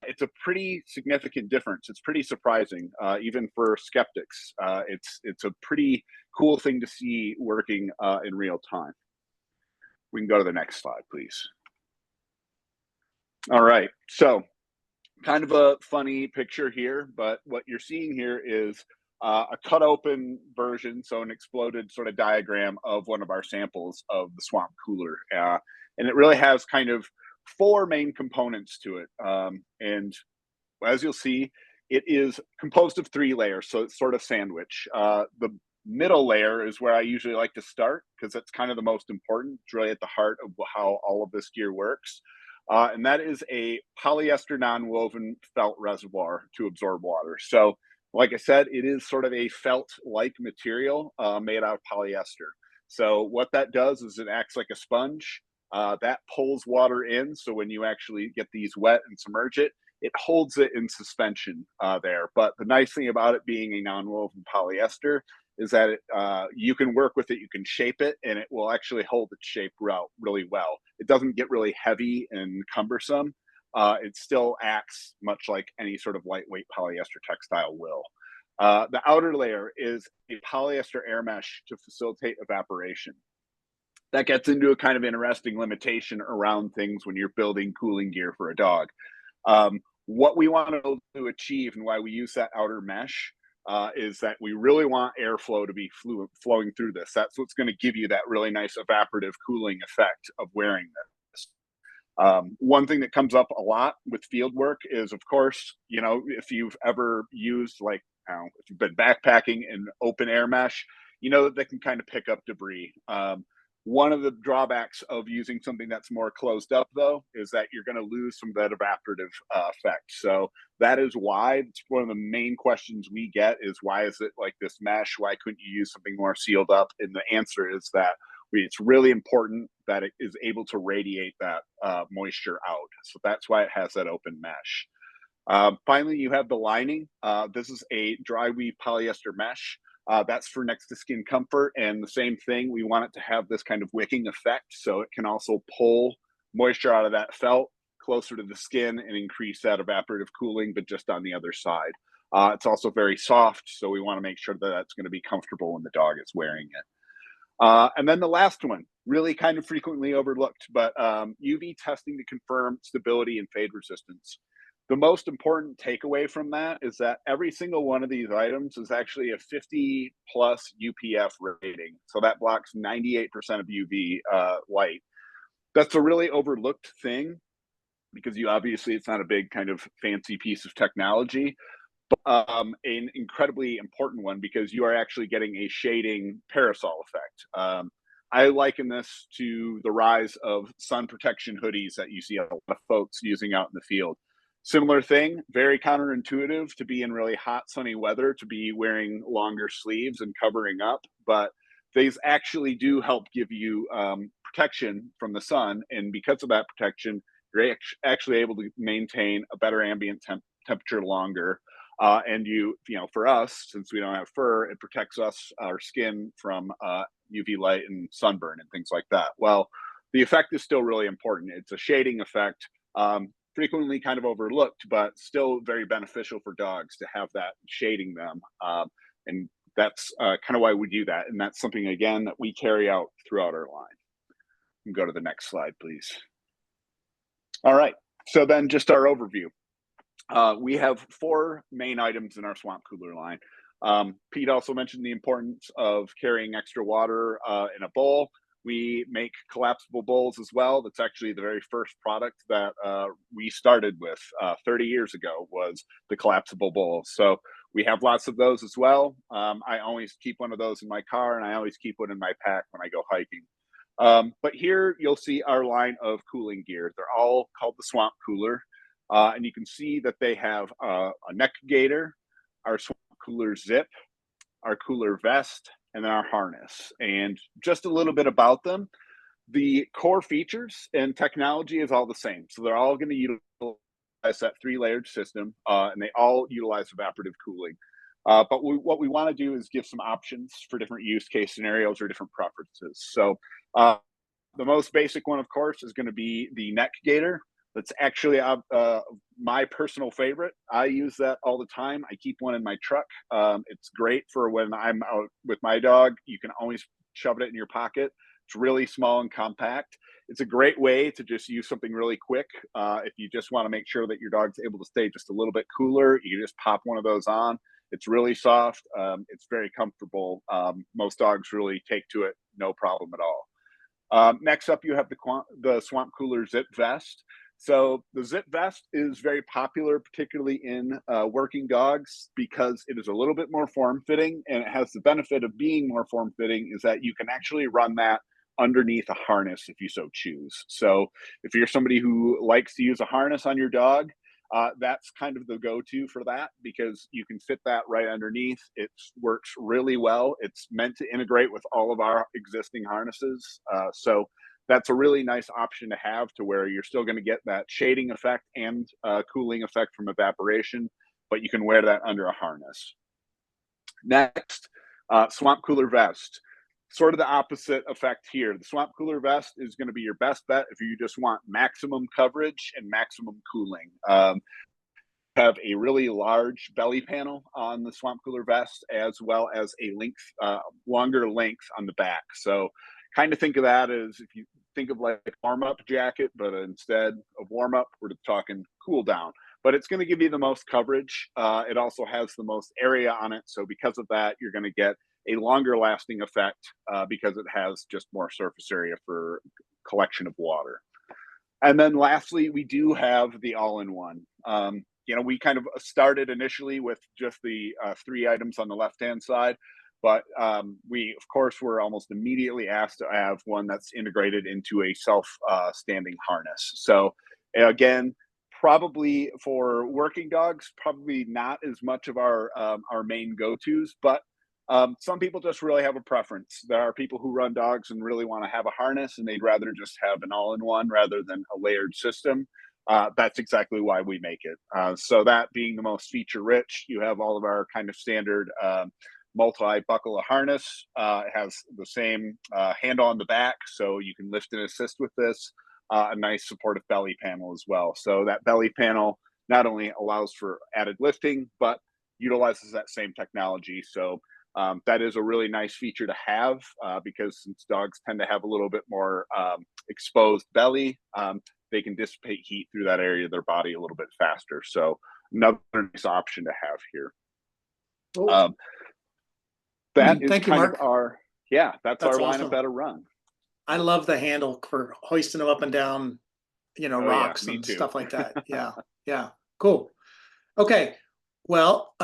it's a pretty significant difference. It's pretty surprising, even for skeptics. It's a pretty cool thing to see working in real time. We can go to the next slide, please. All right, so kind of a funny picture here, but what you're seeing here is a cut open version, so an exploded sort of diagram of one of our samples of the Swamp Cooler. And it really has kind of 4 main components to it. And as you'll see, it is composed of 3 layers, so it's sort of sandwich. The middle layer is where I usually like to start because that's kind of the most important. It's really at the heart of how all of this gear works. And that is a polyester non-woven felt reservoir to absorb water. So like I said, it is sort of a felt-like material made out of polyester. So what that does is it acts like a sponge that pulls water in. So when you actually get these wet and submerge it, it holds it in suspension there. But the nice thing about it being a non-woven polyester is that you can work with it, you can shape it, and it will actually hold its shape really well. It doesn't get really heavy and cumbersome. It still acts much like any sort of lightweight polyester textile will. The outer layer is a polyester air mesh to facilitate evaporation. That gets into a kind of interesting limitation around things when you're building cooling gear for a dog. What we want to achieve and why we use that outer mesh is that we really want airflow to be flowing through this. That's what's going to give you that really nice evaporative cooling effect of wearing this. One thing that comes up a lot with field work is, of course, you know, if you've ever used, like, I don't know, if you've been backpacking in open air mesh, you know that they can kind of pick up debris. One of the drawbacks of using something that's more closed up, though, is that you're going to lose some of that evaporative effect. So that is why it's one of the main questions we get is, why is it like this mesh? Why couldn't you use something more sealed up? And the answer is that it's really important that it is able to radiate that moisture out. So that's why it has that open mesh. Finally, you have the lining. This is a dry weave polyester mesh. That's for next to skin comfort, and the same thing, we want it to have this kind of wicking effect, so it can also pull moisture out of that felt closer to the skin and increase that evaporative cooling, but just on the other side. It's also very soft, so we want to make sure that that's going to be comfortable when the dog is wearing it. And then the last one, really kind of frequently overlooked, but UV testing to confirm stability and fade resistance. The most important takeaway from that is that every single one of these items is actually a 50 plus UPF rating. So that blocks 98% of UV light. That's a really overlooked thing because it's not a big kind of fancy piece of technology, but an incredibly important one because you are actually getting a shading parasol effect. I liken this to the rise of sun protection hoodies that you see a lot of folks using out in the field. Similar thing, very counterintuitive to be in really hot, sunny weather, to be wearing longer sleeves and covering up, but these actually do help give you protection from the sun. And because of that protection, you're actually able to maintain a better ambient temperature longer. And for us, since we don't have fur, it protects our skin from UV light and sunburn and things like that. Well, the effect is still really important. It's a shading effect. Frequently kind of overlooked, but still very beneficial for dogs to have that shading them. And that's kind of why we do that. And that's something, again, that we carry out throughout our line. You can go to the next slide, please. All right. So then just our overview. We have 4 main items in our swamp cooler line. Pete also mentioned the importance of carrying extra water in a bowl. We make collapsible bowls as well. That's actually the very first product that we started with 30 years ago, was the collapsible bowl. So we have lots of those as well. I always keep one of those in my car, and I always keep one in my pack when I go hiking. But here you'll see our line of cooling gear. They're all called the Swamp Cooler. And you can see that they have a neck gaiter, our Swamp Cooler zip, our cooler vest, and then our harness. And just a little bit about them. The core features and technology is all the same. So they're all going to utilize that 3-layered system, and they all utilize evaporative cooling. But what we want to do is give some options for different use case scenarios or different preferences. So the most basic one, of course, is going to be the neck gaiter. That's actually my personal favorite. I use that all the time. I keep one in my truck. It's great for when I'm out with my dog. You can always shove it in your pocket. It's really small and compact. It's a great way to just use something really quick. If you just want to make sure that your dog's able to stay just a little bit cooler, you can just pop one of those on. It's really soft. It's very comfortable. Most dogs really take to it, no problem at all. Next up, you have the Swamp Cooler Zip Vest. So the zip vest is very popular, particularly in working dogs, because it is a little bit more form-fitting, and it has the benefit of being more form-fitting is that you can actually run that underneath a harness if you so choose. So if you're somebody who likes to use a harness on your dog, that's kind of the go-to for that, because you can fit that right underneath. It works really well. It's meant to integrate with all of our existing harnesses. So that's a really nice option to have, to where you're still going to get that shading effect and cooling effect from evaporation, but you can wear that under a harness. Next, Swamp Cooler Vest. Sort of the opposite effect here. The Swamp Cooler Vest is going to be your best bet if you just want maximum coverage and maximum cooling. have a really large belly panel on the swamp cooler vest, as well as a longer length on the back. So kind of think of that as, if you think of like a warm-up jacket, but instead of warm-up, we're talking cool down. But it's going to give you the most coverage. It also has the most area on it. So because of that, you're going to get a longer lasting effect because it has just more surface area for collection of water. And then lastly, we do have the all-in-one. We kind of started initially with just the 3 items on the left-hand side, but we, of course, were almost immediately asked to have one that's integrated into a self-standing harness. So again, probably for working dogs, probably not as much of our main go-tos, but some people just really have a preference. There are people who run dogs and really want to have a harness, and they'd rather just have an all-in-one rather than a layered system. That's exactly why we make it. So that being the most feature-rich, you have all of our kind of standard multi-buckle harness. It has the same handle on the back, so you can lift and assist with this. A nice supportive belly panel as well. So that belly panel not only allows for added lifting, but utilizes that same technology. So that is a really nice feature to have because since dogs tend to have a little bit more exposed belly, they can dissipate heat through that area of their body a little bit faster. So another nice option to have here. Cool. That is Thank you, kind Mark. of our, that's our awesome. lineup at a run. I love the handle for hoisting them up and down, rocks and stuff like that. Yeah. Yeah. Cool. Okay. Well,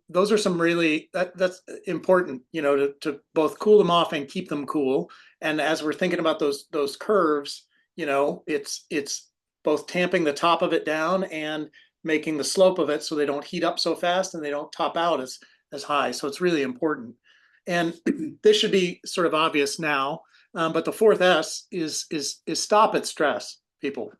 those are some really, that's important, to both cool them off and keep them cool. And as we're thinking about those curves, it's both tamping the top of it down and making the slope of it so they don't heat up so fast and they don't top out as high. So it's really important. And this should be sort of obvious now, but the fourth S is stop at stress, people.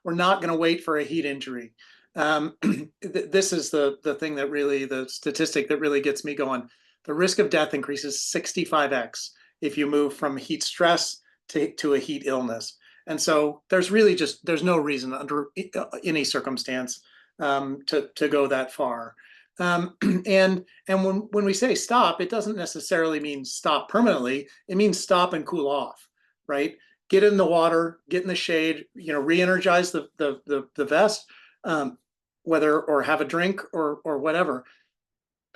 We're not going to wait for a heat injury. This is the thing that really, the statistic that really gets me going. The risk of death increases 65x if you move from heat stress to a heat illness. And so there's really there's no reason under any circumstance to go that far. And when we say stop, it doesn't necessarily mean stop permanently. It means stop and cool off, right? Get in the water, get in the shade, re-energize the vest, whether or have a drink or whatever.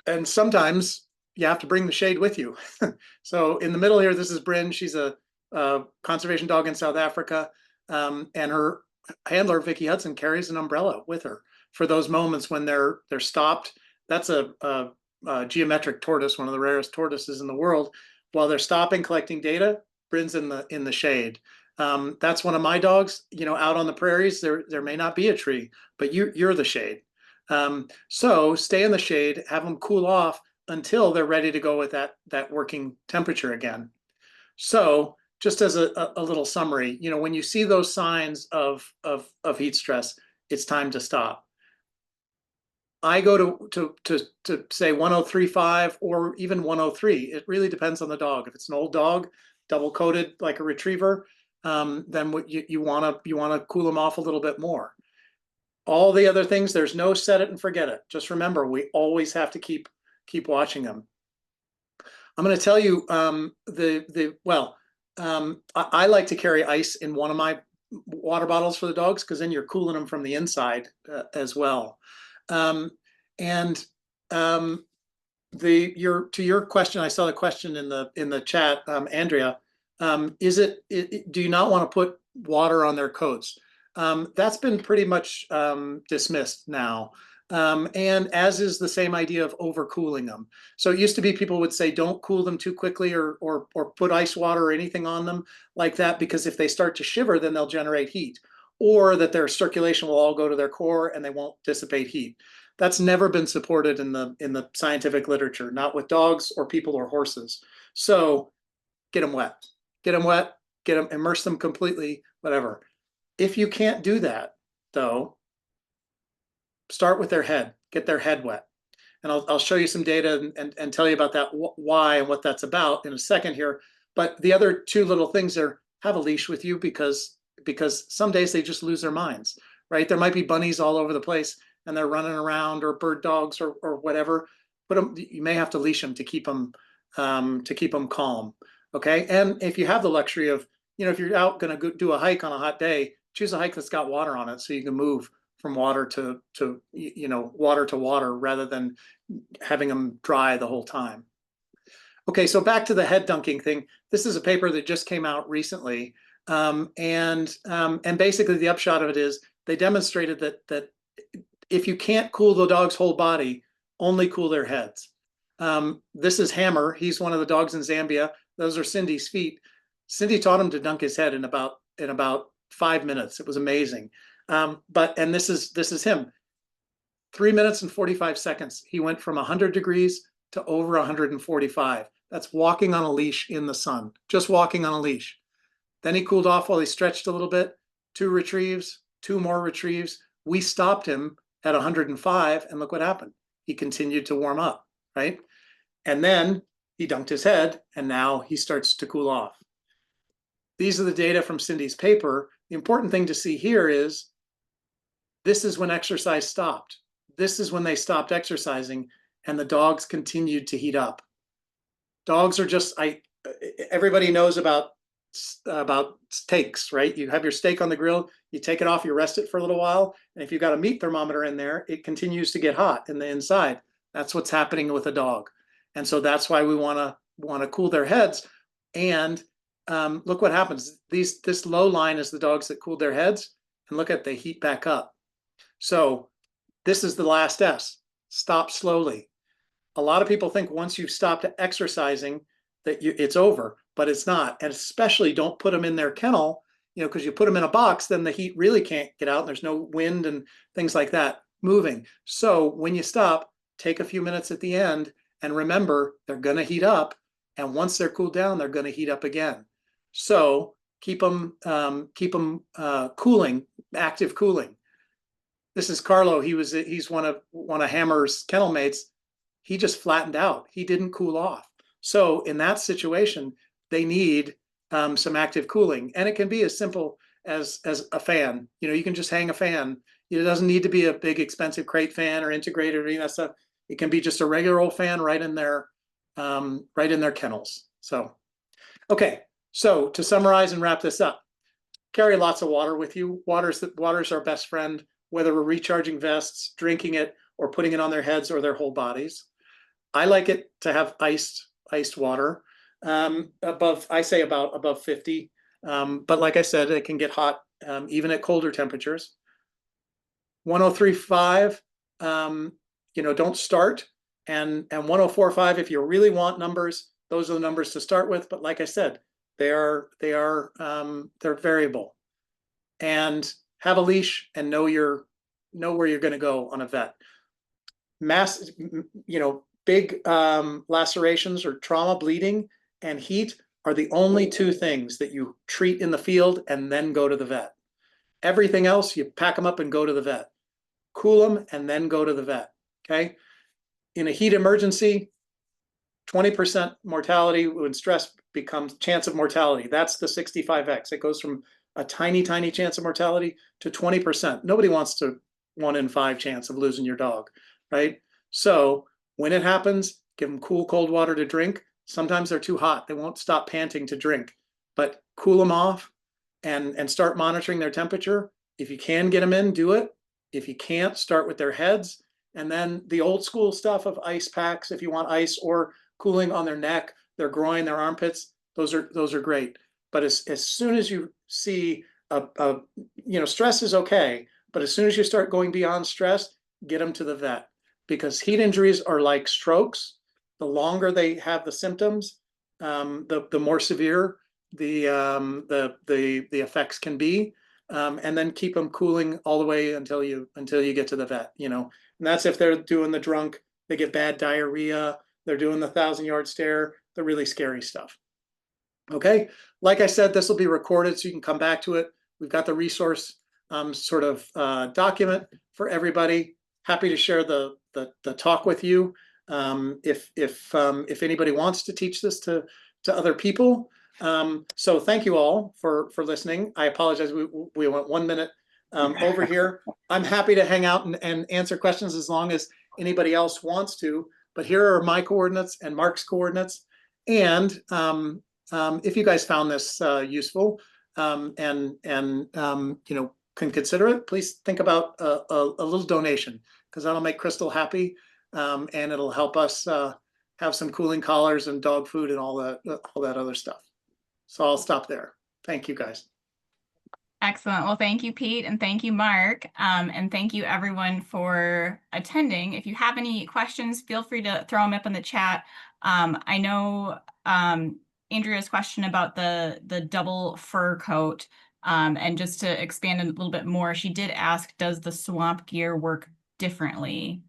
And sometimes you have to bring the shade with you. So in the middle here, this is Bryn. She's a conservation dog in South Africa, and her handler Vicky Hudson carries an umbrella with her for those moments when they're stopped. That's a geometric tortoise, one of the rarest tortoises in the world. While they're stopping, collecting data, Bryn's in the shade. That's one of my dogs. Out on the prairies, there may not be a tree, but you're the shade. So stay in the shade, have them cool off until they're ready to go with that working temperature again. So just as a little summary, when you see those signs of heat stress, it's time to stop. I go to say 103.5 or even 103. It really depends on the dog. If it's an old dog, double coated like a retriever, then what you want to cool them off a little bit more. All the other things, there's no set it and forget it. Just remember, we always have to keep watching them. I'm going to tell you I like to carry ice in one of my water bottles for the dogs because then you're cooling them from the inside as well. To your question, I saw the question in the chat, Andrea. Do you not want to put water on their coats? That's been pretty much dismissed now. And as is the same idea of overcooling them. So it used to be people would say, don't cool them too quickly or put ice water or anything on them like that, because if they start to shiver, then they'll generate heat, or that their circulation will all go to their core and they won't dissipate heat. That's never been supported in the scientific literature, not with dogs or people or horses. So get them wet, immerse them completely, whatever. If you can't do that though, start with their head, get their head wet. And I'll show you some data and tell you about that, why and what that's about in a second here. But the other two little things are, have a leash with you because some days they just lose their minds, right? There might be bunnies all over the place. and they're running around, or bird dogs or whatever, put them, you may have to leash them to keep them calm. Okay. And if you have the luxury of, if you're out going to do a hike on a hot day, choose a hike that's got water on it so you can move from water to water to water rather than having them dry the whole time. Okay, so back to the head dunking thing. This is a paper that just came out recently, and basically the upshot of it is they demonstrated that if you can't cool the dog's whole body, only cool their heads. This is Hammer. He's one of the dogs in Zambia. Those are Cindy's feet. Cindy taught him to dunk his head in about 5 minutes. It was amazing. And this is him. 3 minutes and 45 seconds. He went from 100 degrees to over 145. That's walking on a leash in the sun, just walking on a leash. Then he cooled off while he stretched a little bit. 2 retrieves, 2 more retrieves. We stopped him at 105, and look what happened. He continued to warm up, right? And then he dunked his head, and now he starts to cool off. These are the data from Cindy's paper. The important thing to see here is this is when exercise stopped. This is when they stopped exercising, and the dogs continued to heat up. Dogs are just, everybody knows about steaks, right? You have your steak on the grill, you take it off, you rest it for a little while, and if you've got a meat thermometer in there, it continues to get hot in the inside. That's what's happening with a dog. And so that's why we want to cool their heads. And look what happens. This low line is the dogs that cooled their heads, and look at, they heat back up. So this is the last S, stop slowly. A lot of people think once you've stopped exercising that it's over, but it's not. And especially don't put them in their kennel, because you put them in a box, then the heat really can't get out, and there's no wind and things like that moving. So when you stop, take a few minutes at the end, and remember, they're going to heat up. And once they're cooled down, they're going to heat up again. So keep them cooling, active cooling. This is Carlo. He's one of Hammer's kennel mates. He just flattened out. He didn't cool off. So in that situation, they need some active cooling, and it can be as simple as a fan. You can just hang a fan. It doesn't need to be a big expensive crate fan or integrated or any of that stuff. It can be just a regular old fan right in their kennels. So, okay. So to summarize and wrap this up, carry lots of water with you. Water's our best friend, whether we're recharging vests, drinking it, or putting it on their heads or their whole bodies. I like it to have iced water, above 50. But like I said, it can get hot even at colder temperatures. 103.5, don't start, and 104.5 if you really want numbers. Those are the numbers to start with. But like I said, they're variable. And have a leash and know where you're going to go on a vet. Big lacerations or trauma, bleeding, and heat are the only 2 things that you treat in the field and then go to the vet. Everything else, you pack them up and go to the vet. Cool them and then go to the vet, okay? In a heat emergency, 20% mortality when stress becomes chance of mortality. That's the 65X. It goes from a tiny, tiny chance of mortality to 20%. Nobody wants to 1 in 5 chance of losing your dog, right? So when it happens, give them cool, cold water to drink. Sometimes they're too hot. They won't stop panting to drink, but cool them off and start monitoring their temperature. If you can get them in, do it. If you can't, start with their heads. And then the old school stuff of ice packs, if you want ice, or cooling on their neck, their groin, their armpits, those are great. But as soon as you see stress is okay, but as soon as you start going beyond stress, get them to the vet. Because heat injuries are like strokes. The longer they have the symptoms, the more severe the effects can be. And then keep them cooling all the way until you get to the vet. And that's if they're doing the drunk, they get bad diarrhea, they're doing the 1,000-yard stare, the really scary stuff. Okay, like I said, this will be recorded so you can come back to it. We've got the resource document for everybody. Happy to share the talk with you. If anybody wants to teach this to other people. So thank you all for listening. I apologize. We went 1 minute over here. I'm happy to hang out and answer questions as long as anybody else wants to. But here are my coordinates and Mark's coordinates. And if you guys found this useful and you know, can consider it, please think about a little donation, because that'll make Crystal happy, and it'll help us have some cooling collars and dog food and all that other stuff. So I'll stop there. Thank you, guys. Excellent. Well, thank you, Pete, and thank you, Mark. And thank you, everyone, for attending. If you have any questions, feel free to throw them up in the chat. I know Andrea's question about the double fur coat, and just to expand a little bit more, she did ask, does the swamp gear work differently?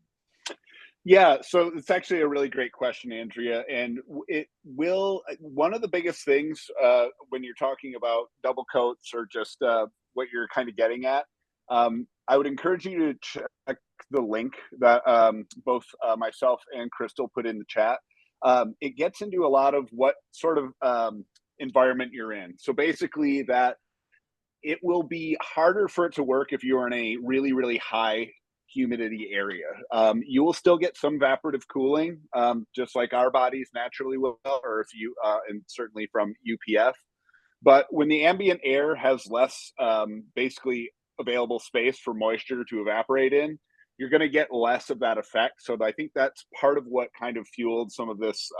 Yeah, so it's actually a really great question, Andrea, and it will. One of the biggest things when you're talking about double coats or just what you're kind of getting at, I would encourage you to check the link that both myself and Crystal put in the chat. It gets into a lot of what sort of environment you're in. So basically, that it will be harder for it to work if you're in a really, really high humidity area. You will still get some evaporative cooling, just like our bodies naturally will, or if you, and certainly from UPF. But when the ambient air has less basically available space for moisture to evaporate in, you're going to get less of that effect. So I think that's part of what kind of fueled some of this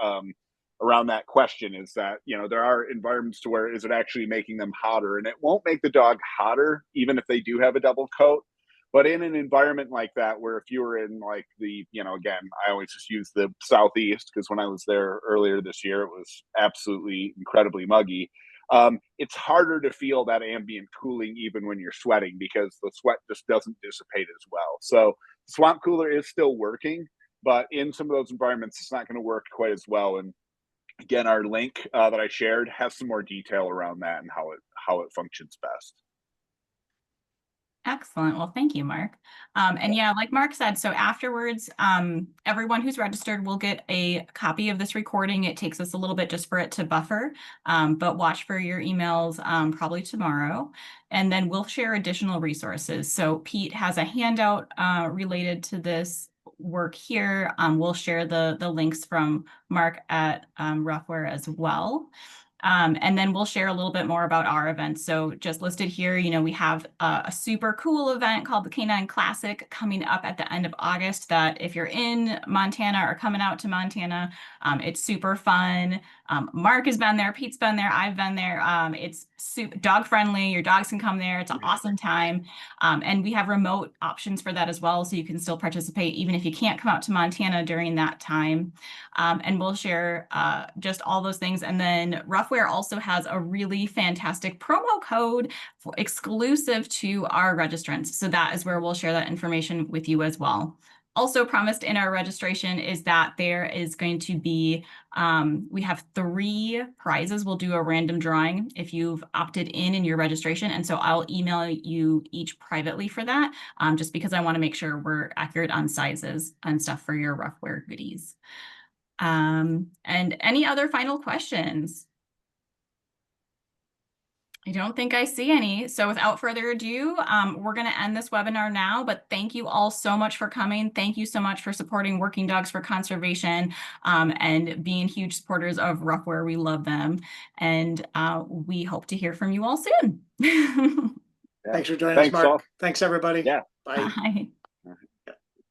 around that question, is that, you know, there are environments to where is it actually making them hotter, and it won't make the dog hotter even if they do have a double coat. But in an environment like that, where if you were in like the, you know, again, I always just use the Southeast because when I was there earlier this year, it was absolutely incredibly muggy. It's harder to feel that ambient cooling even when you're sweating, because the sweat just doesn't dissipate as well. So the swamp cooler is still working, but in some of those environments, it's not going to work quite as well. And again, our link that I shared has some more detail around that and how it functions best. Excellent. Well, thank you, Mark. And yeah, like Mark said, so afterwards, everyone who's registered will get a copy of this recording. It takes us a little bit just for it to buffer, but watch for your emails probably tomorrow. And then we'll share additional resources. So Pete has a handout related to this work here. We'll share the links from Mark at Ruffwear as well. And then we'll share a little bit more about our events. So just listed here, you know, we have a super cool event called the Canine Classic coming up at the end of August, that if you're in Montana or coming out to Montana, it's super fun. Mark has been there, Pete's been there, I've been there. It's super dog friendly. Your dogs can come there. It's an awesome time. And we have remote options for that as well. So you can still participate even if you can't come out to Montana during that time. And we'll share just all those things. And then Ruffwear also has a really fantastic promo code exclusive to our registrants. So that is where we'll share that information with you as well. Also promised in our registration is that there is going to be, we have 3 prizes. We'll do a random drawing if you've opted in your registration. And so I'll email you each privately for that, just because I want to make sure we're accurate on sizes and stuff for your Ruffwear goodies. And any other final questions? I don't think I see any. So without further ado, we're going to end this webinar now, but thank you all so much for coming. Thank you so much for supporting Working Dogs for Conservation, and being huge supporters of Ruffwear. We love them. And we hope to hear from you all soon. Thanks for joining us, Mark. Thanks, everybody. Yeah. Bye. Bye.